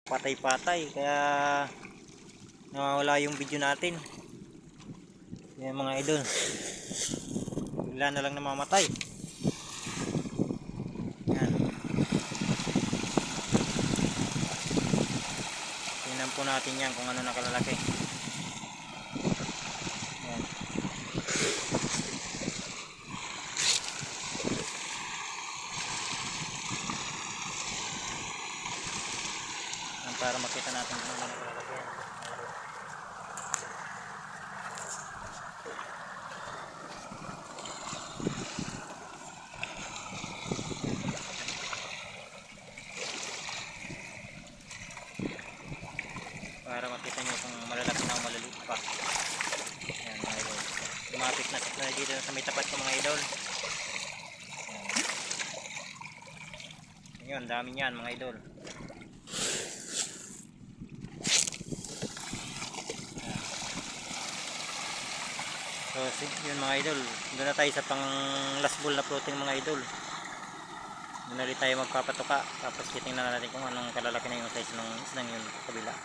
patay-patay kaya nawawala yung video natin. Yan mga idol, bigla na lang namamatay. Yan, tingnan po natin yan kung ano nakalalaki. Yan. Yan, para makita natin kung ano nakalalaki yan. Para makita nyo kung malalaki na o malaliit pa. Yan mga idol, lumapit na dito sa may tapat ko mga idol. Yan, dami niyan mga idol. So yun mga idol, doon na tayo sa pang last ball na protein mga idol. Doon na rin tayo magpapatuka, tapos titingnan natin kung anong kalalaki na yung size ng islang yun sa kabila.